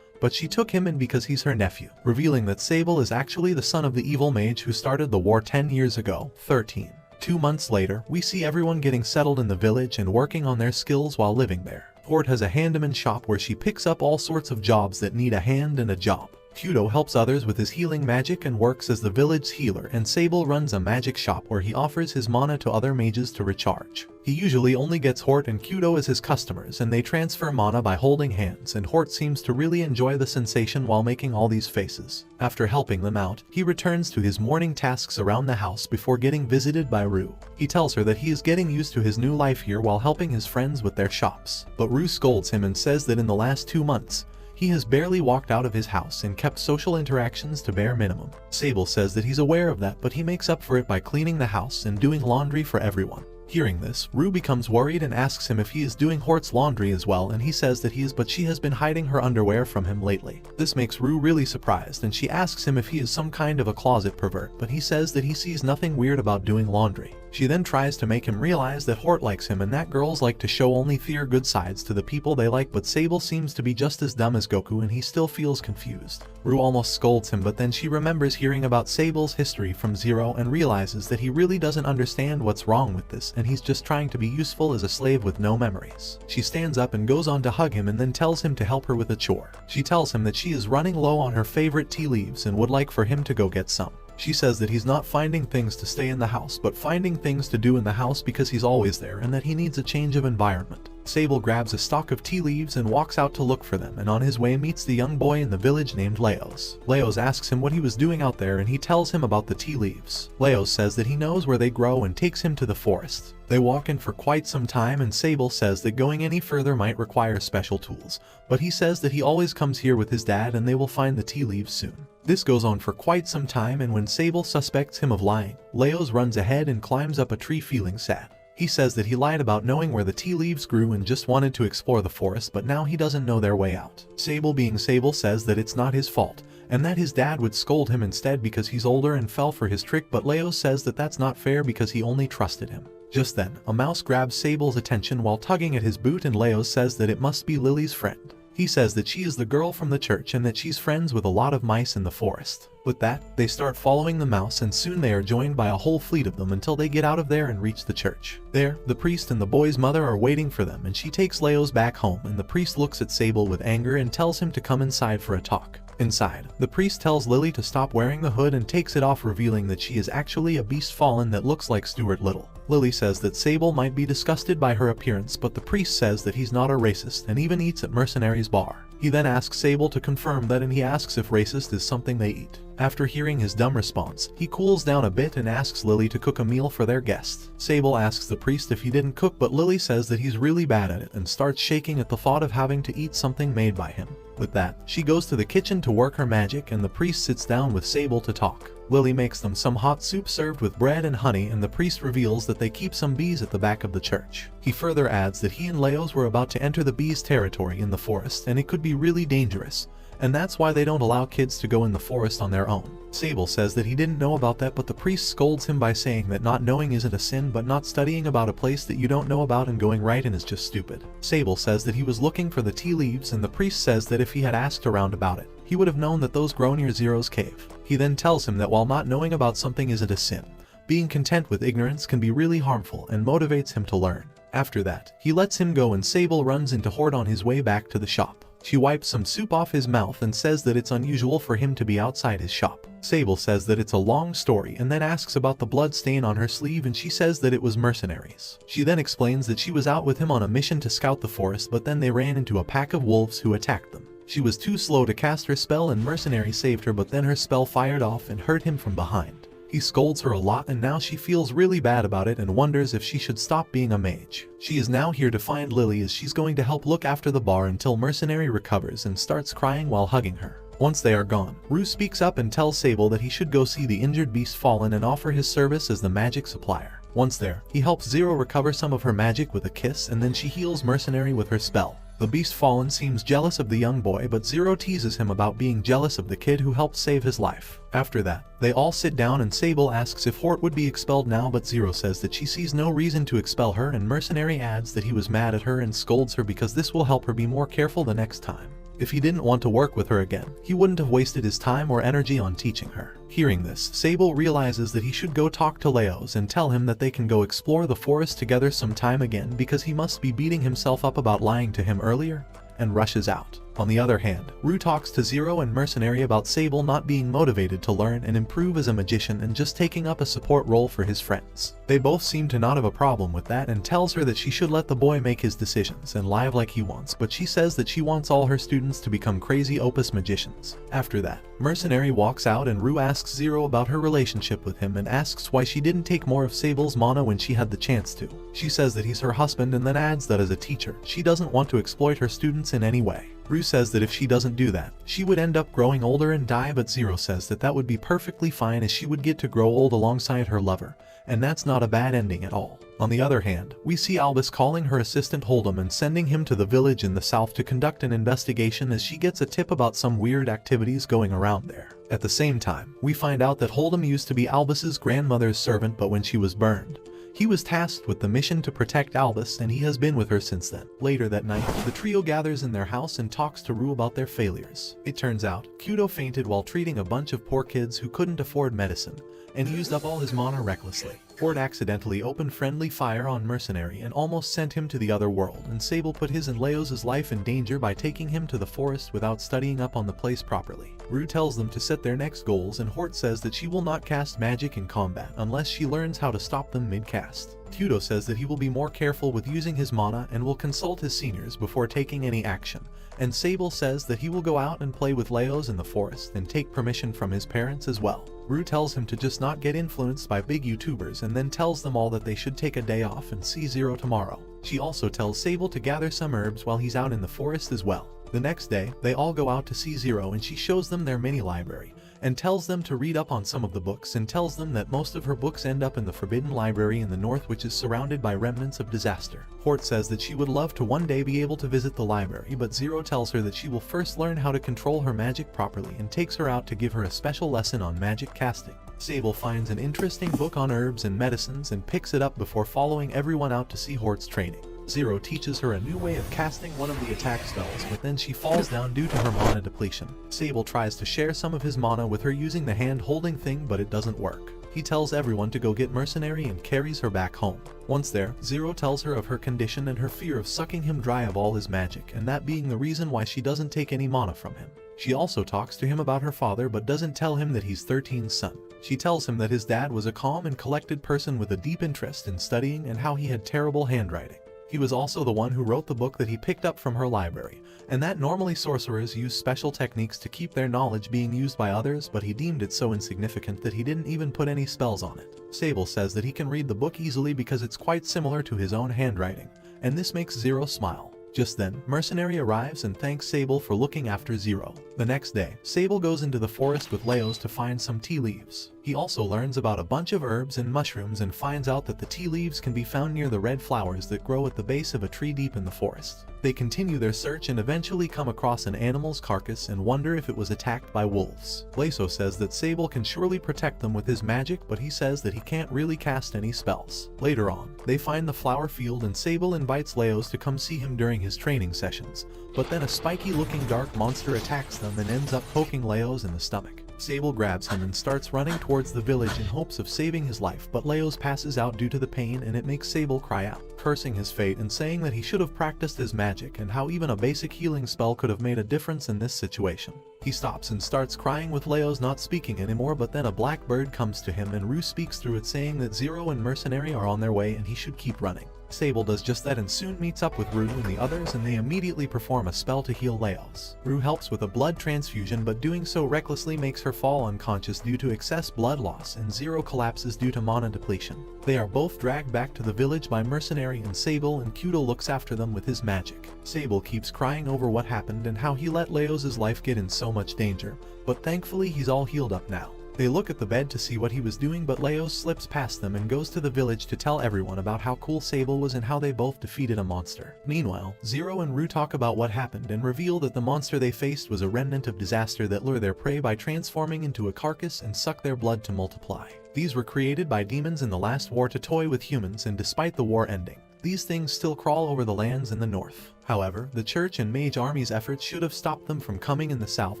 But she took him in because he's her nephew, revealing that Sable is actually the son of the evil mage who started the war 10 years ago. 13. 2 months later, we see everyone getting settled in the village and working on their skills while living there. Hort has a handyman shop where she picks up all sorts of jobs that need a hand and a job. Kudo helps others with his healing magic and works as the village's healer, and Sable runs a magic shop where he offers his mana to other mages to recharge. He usually only gets Hort and Kudo as his customers, and they transfer mana by holding hands, and Hort seems to really enjoy the sensation while making all these faces. After helping them out, he returns to his morning tasks around the house before getting visited by Rue. He tells her that he is getting used to his new life here while helping his friends with their shops, but Rue scolds him and says that in the last 2 months, he has barely walked out of his house and kept social interactions to bare minimum. Sable says that he's aware of that, but he makes up for it by cleaning the house and doing laundry for everyone. Hearing this, Rue becomes worried and asks him if he is doing Hort's laundry as well, and he says that he is, but she has been hiding her underwear from him lately. This makes Rue really surprised and she asks him if he is some kind of a closet pervert, but he says that he sees nothing weird about doing laundry. She then tries to make him realize that Hort likes him and that girls like to show only their good sides to the people they like, but Sable seems to be just as dumb as Goku and he still feels confused. Rue almost scolds him, but then she remembers hearing about Sable's history from Zero and realizes that he really doesn't understand what's wrong with this and he's just trying to be useful as a slave with no memories. She stands up and goes on to hug him and then tells him to help her with a chore. She tells him that she is running low on her favorite tea leaves and would like for him to go get some. She says that he's not finding things to stay in the house but finding things to do in the house because he's always there and that he needs a change of environment. Sable grabs a stalk of tea leaves and walks out to look for them, and on his way meets the young boy in the village named Leos. Leos asks him what he was doing out there and he tells him about the tea leaves. Leos says that he knows where they grow and takes him to the forest. They walk in for quite some time and Sable says that going any further might require special tools, but he says that he always comes here with his dad and they will find the tea leaves soon. This goes on for quite some time, and when Sable suspects him of lying, Leos runs ahead and climbs up a tree feeling sad. He says that he lied about knowing where the tea leaves grew and just wanted to explore the forest, but now he doesn't know their way out. Sable, being Sable, says that it's not his fault and that his dad would scold him instead because he's older and fell for his trick, but Leos says that that's not fair because he only trusted him. Just then, a mouse grabs Sable's attention while tugging at his boot, and Leos says that it must be Lily's friend. He says that she is the girl from the church and that she's friends with a lot of mice in the forest. With that, they start following the mouse and soon they are joined by a whole fleet of them until they get out of there and reach the church. There, the priest and the boy's mother are waiting for them, and she takes Leos back home, and the priest looks at Sable with anger and tells him to come inside for a talk. Inside, the priest tells Lily to stop wearing the hood and takes it off, revealing that she is actually a beast fallen that looks like Stuart Little. Lily says that Sable might be disgusted by her appearance, but the priest says that he's not a racist and even eats at Mercenary's bar. He then asks Sable to confirm that, and he asks if racist is something they eat. After hearing his dumb response, he cools down a bit and asks Lily to cook a meal for their guest. Sable asks the priest if he didn't cook, but Lily says that he's really bad at it and starts shaking at the thought of having to eat something made by him. With that, she goes to the kitchen to work her magic, and the priest sits down with Sable to talk. Lily makes them some hot soup served with bread and honey, and the priest reveals that they keep some bees at the back of the church. He further adds that he and Leos were about to enter the bees' territory in the forest and it could be really dangerous, and that's why they don't allow kids to go in the forest on their own. Sable says that he didn't know about that, but the priest scolds him by saying that not knowing isn't a sin, but not studying about a place that you don't know about and going right in is just stupid. Sable says that he was looking for the tea leaves, and the priest says that if he had asked around about it, he would have known that those grow near Zero's cave. He then tells him that while not knowing about something isn't a sin, being content with ignorance can be really harmful, and motivates him to learn. After that, he lets him go and Sable runs into Horde on his way back to the shop. She wipes some soup off his mouth and says that it's unusual for him to be outside his shop. Sable says that it's a long story and then asks about the blood stain on her sleeve, and she says that it was mercenaries. She then explains that she was out with him on a mission to scout the forest, but then they ran into a pack of wolves who attacked them. She was too slow to cast her spell and mercenary saved her, but then her spell fired off and hurt him from behind. He scolds her a lot, and now she feels really bad about it and wonders if she should stop being a mage. She is now here to find Lily, as she's going to help look after the bar until Mercenary recovers and starts crying while hugging her. Once they are gone, Rue speaks up and tells Sable that he should go see the injured beast Fallen and offer his service as the magic supplier. Once there, he helps Zero recover some of her magic with a kiss, and then she heals Mercenary with her spell. The beast Fallen seems jealous of the young boy, but Zero teases him about being jealous of the kid who helped save his life. After that, they all sit down and Sable asks if Hort would be expelled now, but Zero says that she sees no reason to expel her, and Mercenary adds that he was mad at her and scolds her because this will help her be more careful the next time. If he didn't want to work with her again, he wouldn't have wasted his time or energy on teaching her. Hearing this, Sable realizes that he should go talk to Leos and tell him that they can go explore the forest together sometime again, because he must be beating himself up about lying to him earlier, and rushes out. On the other hand, Rue talks to Zero and Mercenary about Sable not being motivated to learn and improve as a magician and just taking up a support role for his friends. They both seem to not have a problem with that, and tells her that she should let the boy make his decisions and live like he wants, but she says that she wants all her students to become crazy opus magicians. After that, Mercenary walks out and Rue asks Zero about her relationship with him and asks why she didn't take more of Sable's mana when she had the chance to. She says that he's her husband and then adds that as a teacher, she doesn't want to exploit her students in any way. Rue says that if she doesn't do that, she would end up growing older and die, but Zero says that that would be perfectly fine as she would get to grow old alongside her lover, and that's not a bad ending at all. On the other hand, we see Albus calling her assistant Hold'em and sending him to the village in the south to conduct an investigation, as she gets a tip about some weird activities going around there. At the same time, we find out that Hold'em used to be Albus's grandmother's servant, but when she was burned, he was tasked with the mission to protect Albus, and he has been with her since then. Later that night, the trio gathers in their house and talks to Rue about their failures. It turns out, Kudo fainted while treating a bunch of poor kids who couldn't afford medicine, and used up all his mana recklessly. Horde accidentally opened friendly fire on Mercenary and almost sent him to the other world, and Sable put his and Leos' life in danger by taking him to the forest without studying up on the place properly. Rue tells them to set their next goals, and Hort says that she will not cast magic in combat unless she learns how to stop them mid-cast. Kudo says that he will be more careful with using his mana and will consult his seniors before taking any action, and Sable says that he will go out and play with Leos in the forest and take permission from his parents as well. Rue tells him to just not get influenced by big YouTubers and then tells them all that they should take a day off and see Zero tomorrow. She also tells Sable to gather some herbs while he's out in the forest as well. The next day, they all go out to see Zero and she shows them their mini library and tells them to read up on some of the books and tells them that most of her books end up in the Forbidden Library in the north, which is surrounded by remnants of disaster. Hort says that she would love to one day be able to visit the library, but Zero tells her that she will first learn how to control her magic properly and takes her out to give her a special lesson on magic casting. Sable finds an interesting book on herbs and medicines and picks it up before following everyone out to see Hort's training. Zero teaches her a new way of casting one of the attack spells, but then she falls down due to her mana depletion. Sable tries to share some of his mana with her using the hand-holding thing, but it doesn't work. He tells everyone to go get Mercenary and carries her back home. Once there, Zero tells her of her condition and her fear of sucking him dry of all his magic, and that being the reason why she doesn't take any mana from him. She also talks to him about her father but doesn't tell him that he's 13's son. She tells him that his dad was a calm and collected person with a deep interest in studying and how he had terrible handwriting. He was also the one who wrote the book that he picked up from her library, and that normally sorcerers use special techniques to keep their knowledge being used by others, but he deemed it so insignificant that he didn't even put any spells on it. Sable says that he can read the book easily because it's quite similar to his own handwriting, and this makes Zero smile. Just then, Mercenary arrives and thanks Sable for looking after Zero. The next day, Sable goes into the forest with Leos to find some tea leaves. He also learns about a bunch of herbs and mushrooms and finds out that the tea leaves can be found near the red flowers that grow at the base of a tree deep in the forest. They continue their search and eventually come across an animal's carcass and wonder if it was attacked by wolves. Leso says that Sable can surely protect them with his magic, but he says that he can't really cast any spells. Later on, they find the flower field and Sable invites Leos to come see him during his training sessions, but then a spiky-looking dark monster attacks them and ends up poking Leos in the stomach. Sable grabs him and starts running towards the village in hopes of saving his life, but Leos passes out due to the pain and it makes Sable cry out, cursing his fate and saying that he should have practiced his magic and how even a basic healing spell could have made a difference in this situation. He stops and starts crying with Leos not speaking anymore, but then a black bird comes to him and Rue speaks through it saying that Zero and Mercenary are on their way and he should keep running. Sable does just that and soon meets up with Rue and the others and they immediately perform a spell to heal Leos. Rue helps with a blood transfusion, but doing so recklessly makes her fall unconscious due to excess blood loss and Zero collapses due to mana depletion. They are both dragged back to the village by Mercenary and Sable, and Kudo looks after them with his magic. Sable keeps crying over what happened and how he let Leos' life get in so much danger, but thankfully he's all healed up now. They look at the bed to see what he was doing, but Leos slips past them and goes to the village to tell everyone about how cool Sable was and how they both defeated a monster. Meanwhile, Zero and Rue talk about what happened and reveal that the monster they faced was a remnant of disaster that lure their prey by transforming into a carcass and suck their blood to multiply. These were created by demons in the last war to toy with humans, and despite the war ending, these things still crawl over the lands in the north. However, the church and mage army's efforts should have stopped them from coming in the south,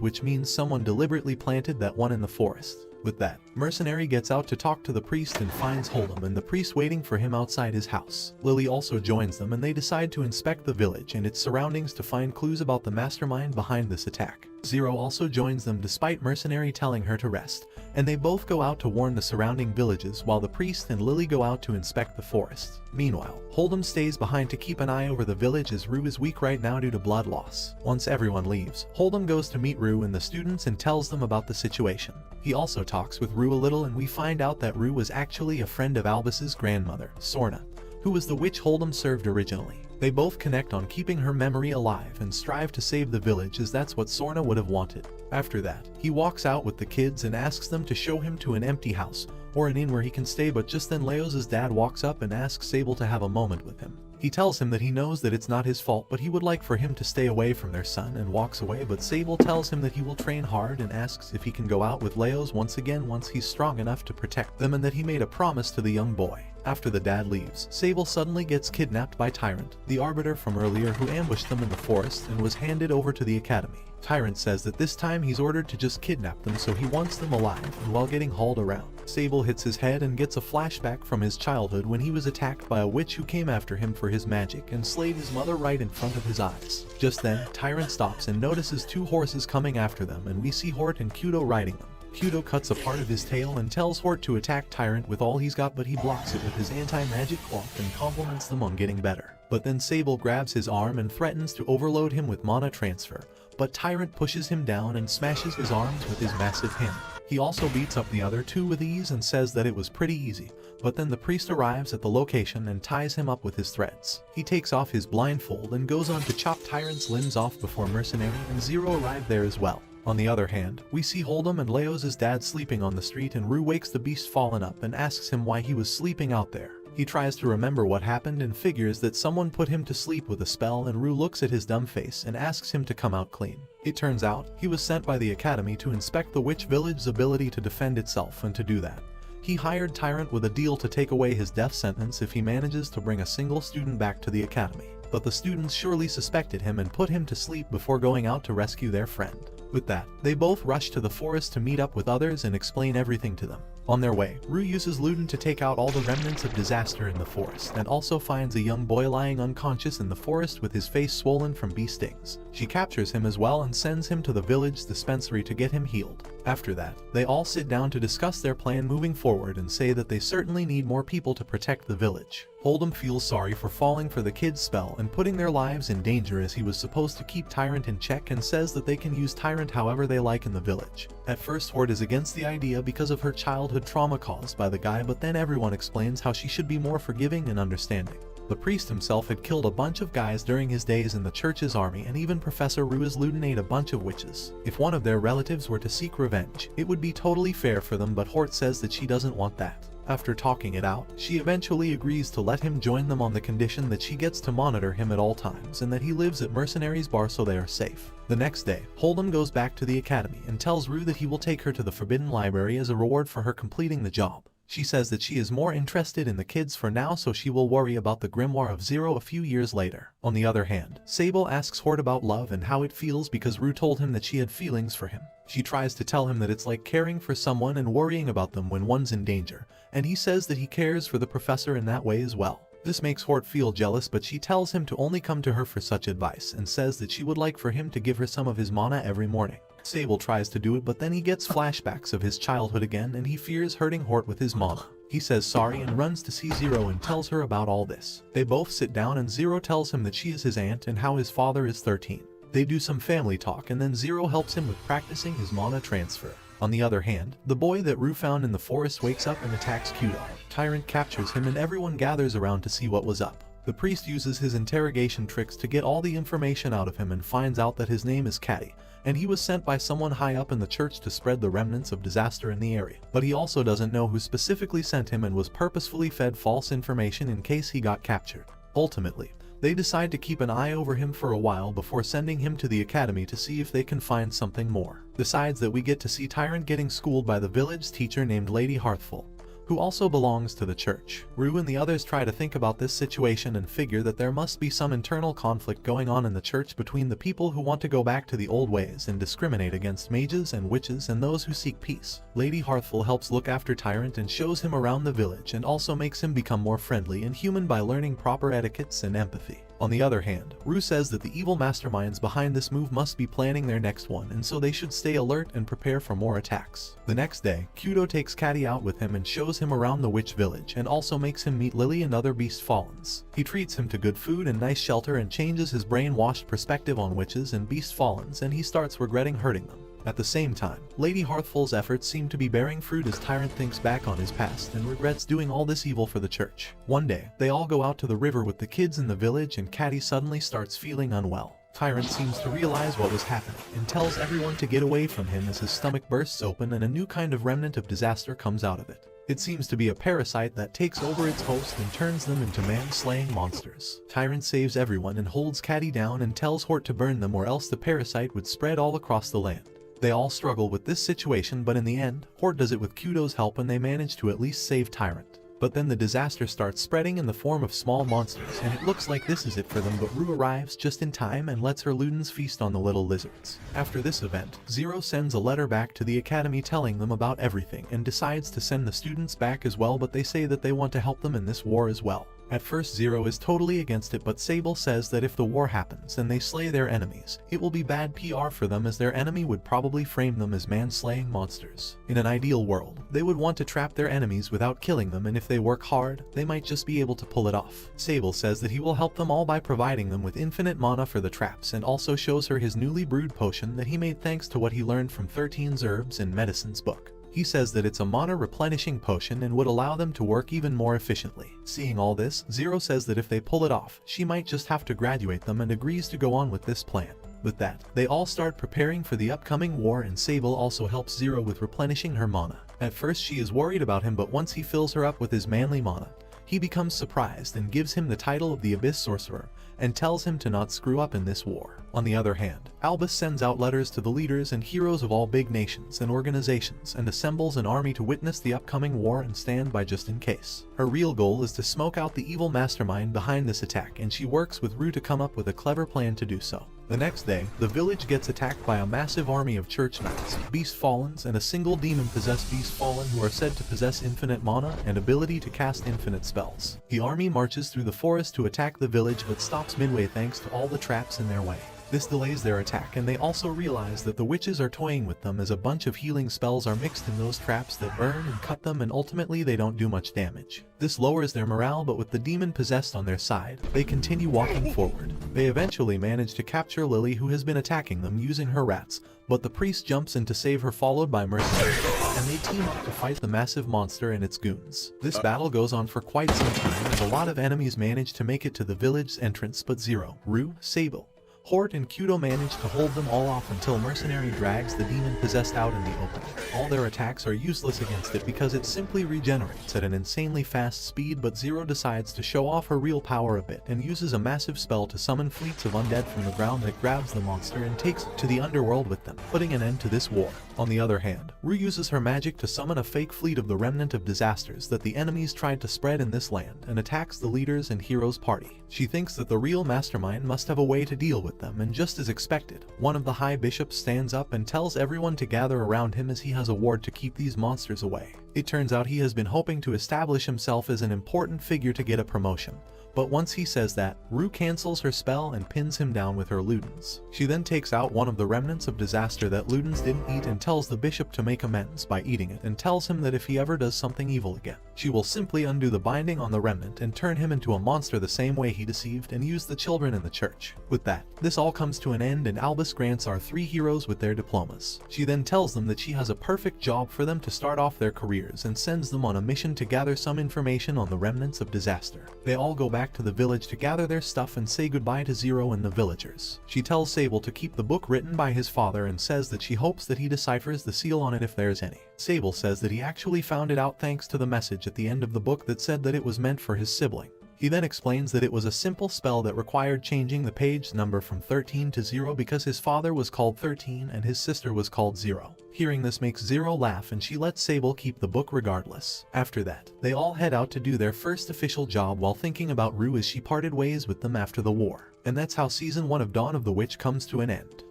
which means someone deliberately planted that one in the forest. With that, Mercenary gets out to talk to the priest and finds Hold'em and the priest waiting for him outside his house. Lily also joins them and they decide to inspect the village and its surroundings to find clues about the mastermind behind this attack. Zero also joins them despite Mercenary telling her to rest, and they both go out to warn the surrounding villages while the priest and Lily go out to inspect the forest. Meanwhile, Hold'em stays behind to keep an eye over the village as Rue is weak right now due to blood loss. Once everyone leaves, Hold'em goes to meet Rue and the students and tells them about the situation. He also talks with Rue a little and we find out that Rue was actually a friend of Albus's grandmother, Sorna, who was the witch Hold'em served originally. They both connect on keeping her memory alive and strive to save the village, as that's what Sorna would have wanted. After that, he walks out with the kids and asks them to show him to an empty house or an inn where he can stay, but just then Leos' dad walks up and asks Sable to have a moment with him. He tells him that he knows that it's not his fault, but he would like for him to stay away from their son, and walks away, but Sable tells him that he will train hard and asks if he can go out with Leos once again once he's strong enough to protect them, and that he made a promise to the young boy. After the dad leaves, Sable suddenly gets kidnapped by Tyrant, the arbiter from earlier who ambushed them in the forest and was handed over to the academy. Tyrant says that this time he's ordered to just kidnap them, so he wants them alive, and while getting hauled around, Sable hits his head and gets a flashback from his childhood when he was attacked by a witch who came after him for his magic and slayed his mother right in front of his eyes. Just then, Tyrant stops and notices two horses coming after them, and we see Hort and Kudo riding them. Kudo cuts a part of his tail and tells Hort to attack Tyrant with all he's got, but he blocks it with his anti-magic cloth and compliments them on getting better. But then Sable grabs his arm and threatens to overload him with mana transfer, but Tyrant pushes him down and smashes his arms with his massive hammer. He also beats up the other two with ease and says that it was pretty easy, but then the priest arrives at the location and ties him up with his threads. He takes off his blindfold and goes on to chop Tyrant's limbs off before Mercenary and Zero arrive there as well. On the other hand, we see Hold'em and Leo's dad sleeping on the street, and Rue wakes the beast fallen up and asks him why he was sleeping out there. He tries to remember what happened and figures that someone put him to sleep with a spell, and Rue looks at his dumb face and asks him to come out clean. It turns out, he was sent by the Academy to inspect the witch village's ability to defend itself, and to do that, he hired Tyrant with a deal to take away his death sentence if he manages to bring a single student back to the Academy. But the students surely suspected him and put him to sleep before going out to rescue their friend. With that, they both rush to the forest to meet up with others and explain everything to them. On their way, Rue uses Luden to take out all the remnants of disaster in the forest, and also finds a young boy lying unconscious in the forest with his face swollen from bee stings. She captures him as well and sends him to the village dispensary to get him healed. After that, they all sit down to discuss their plan moving forward and say that they certainly need more people to protect the village. Hold'em feels sorry for falling for the kid's spell and putting their lives in danger, as he was supposed to keep Tyrant in check, and says that they can use Tyrant however they like in the village. At first, Hort is against the idea because of her childhood trauma caused by the guy, but then everyone explains how she should be more forgiving and understanding. The priest himself had killed a bunch of guys during his days in the church's army, and even Professor Ruiz Luden ate a bunch of witches. If one of their relatives were to seek revenge, it would be totally fair for them, but Hort says that she doesn't want that. After talking it out, she eventually agrees to let him join them on the condition that she gets to monitor him at all times and that he lives at Mercenary's bar so they are safe. The next day, Hold'em goes back to the academy and tells Rue that he will take her to the Forbidden Library as a reward for her completing the job. She says that she is more interested in the kids for now, so she will worry about the Grimoire of Zero a few years later. On the other hand, Sable asks Hort about love and how it feels because Rue told him that she had feelings for him. She tries to tell him that it's like caring for someone and worrying about them when one's in danger, and he says that he cares for the professor in that way as well. This makes Hort feel jealous, but she tells him to only come to her for such advice and says that she would like for him to give her some of his mana every morning. Sable tries to do it, but then he gets flashbacks of his childhood again and he fears hurting Hort with his mana. He says sorry and runs to see Zero and tells her about all this. They both sit down and Zero tells him that she is his aunt and how his father is 13. They do some family talk and then Zero helps him with practicing his mana transfer. On the other hand, the boy that Rue found in the forest wakes up and attacks Kudo. Tyrant captures him and everyone gathers around to see what was up. The priest uses his interrogation tricks to get all the information out of him and finds out that his name is Caddy, and he was sent by someone high up in the church to spread the remnants of disaster in the area. But he also doesn't know who specifically sent him and was purposefully fed false information in case he got captured. Ultimately, they decide to keep an eye over him for a while before sending him to the academy to see if they can find something more. Besides that, we get to see Tyrant getting schooled by the village teacher named Lady Hearthful, who also belongs to the church. Rue and the others try to think about this situation and figure that there must be some internal conflict going on in the church between the people who want to go back to the old ways and discriminate against mages and witches and those who seek peace. Lady Hearthful helps look after Tyrant and shows him around the village and also makes him become more friendly and human by learning proper etiquettes and empathy. On the other hand, Rue says that the evil masterminds behind this move must be planning their next one, and so they should stay alert and prepare for more attacks. The next day, Kudo takes Caddy out with him and shows him around the witch village and also makes him meet Lily and other beast fallens. He treats him to good food and nice shelter and changes his brainwashed perspective on witches and beast fallens, and he starts regretting hurting them. At the same time, Lady Hearthful's efforts seem to be bearing fruit as Tyrant thinks back on his past and regrets doing all this evil for the church. One day, they all go out to the river with the kids in the village and Caddy suddenly starts feeling unwell. Tyrant seems to realize what was happening and tells everyone to get away from him as his stomach bursts open and a new kind of remnant of disaster comes out of it. It seems to be a parasite that takes over its host and turns them into man-slaying monsters. Tyrant saves everyone and holds Caddy down and tells Hort to burn them or else the parasite would spread all across the land. They all struggle with this situation, but in the end, Hort does it with Kudo's help and they manage to at least save Tyrant. But then the disaster starts spreading in the form of small monsters, and it looks like this is it for them, but Rue arrives just in time and lets her Ludens feast on the little lizards. After this event, Zero sends a letter back to the academy telling them about everything and decides to send the students back as well, but they say that they want to help them in this war as well. At first Zero is totally against it, but Sable says that if the war happens and they slay their enemies, it will be bad PR for them as their enemy would probably frame them as man-slaying monsters. In an ideal world, they would want to trap their enemies without killing them, and if they work hard, they might just be able to pull it off. Sable says that he will help them all by providing them with infinite mana for the traps, and also shows her his newly brewed potion that he made thanks to what he learned from 13's Herbs and Medicines book. He says that it's a mana replenishing potion and would allow them to work even more efficiently. Seeing all this, Zero says that if they pull it off, she might just have to graduate them, and agrees to go on with this plan. With that, they all start preparing for the upcoming war, and Sable also helps Zero with replenishing her mana. At first she is worried about him, but once he fills her up with his manly mana, he becomes surprised and gives him the title of the Abyss Sorcerer, and tells him to not screw up in this war. On the other hand, Albus sends out letters to the leaders and heroes of all big nations and organizations, and assembles an army to witness the upcoming war and stand by just in case. Her real goal is to smoke out the evil mastermind behind this attack, and she works with Rue to come up with a clever plan to do so. The next day, the village gets attacked by a massive army of church knights, beast fallens, and a single demon-possessed beast fallen who are said to possess infinite mana and ability to cast infinite spells. The army marches through the forest to attack the village, but stops midway thanks to all the traps in their way. This delays their attack, and they also realize that the witches are toying with them, as a bunch of healing spells are mixed in those traps that burn and cut them, and ultimately they don't do much damage. This lowers their morale, but with the demon possessed on their side, they continue walking forward. They eventually manage to capture Lily, who has been attacking them using her rats, but the priest jumps in to save her, followed by mercenaries, and they team up to fight the massive monster and its goons. This battle goes on for quite some time, as a lot of enemies manage to make it to the village's entrance, but Zero, Rue, Sable, Hort, and Kudo manage to hold them all off until Mercenary drags the demon-possessed out in the open. All their attacks are useless against it because it simply regenerates at an insanely fast speed, but Zero decides to show off her real power a bit and uses a massive spell to summon fleets of undead from the ground that grabs the monster and takes it to the underworld with them, putting an end to this war. On the other hand, Rue uses her magic to summon a fake fleet of the remnant of disasters that the enemies tried to spread in this land, and attacks the leaders and heroes' party. She thinks that the real mastermind must have a way to deal with them, and just as expected, one of the high bishops stands up and tells everyone to gather around him as he has a ward to keep these monsters away. It turns out he has been hoping to establish himself as an important figure to get a promotion. But once he says that, Rue cancels her spell and pins him down with her Ludens. She then takes out one of the remnants of disaster that Ludens didn't eat and tells the bishop to make amends by eating it, and tells him that if he ever does something evil again, she will simply undo the binding on the remnant and turn him into a monster the same way he deceived and used the children in the church. With that, this all comes to an end, and Albus grants our three heroes with their diplomas. She then tells them that she has a perfect job for them to start off their careers, and sends them on a mission to gather some information on the remnants of disaster. They all go back to the village to gather their stuff and say goodbye to Zero and the villagers. She tells Sable to keep the book written by his father and says that she hopes that he deciphers the seal on it if there's any. Sable says that he actually found it out thanks to the message at the end of the book that said that it was meant for his sibling. He then explains that it was a simple spell that required changing the page number from 13 to 0 because his father was called 13 and his sister was called 0. Hearing this makes Zero laugh, and she lets Sable keep the book regardless. After that, they all head out to do their first official job while thinking about Rue as she parted ways with them after the war. And that's how Season 1 of Dawn of the Witch comes to an end.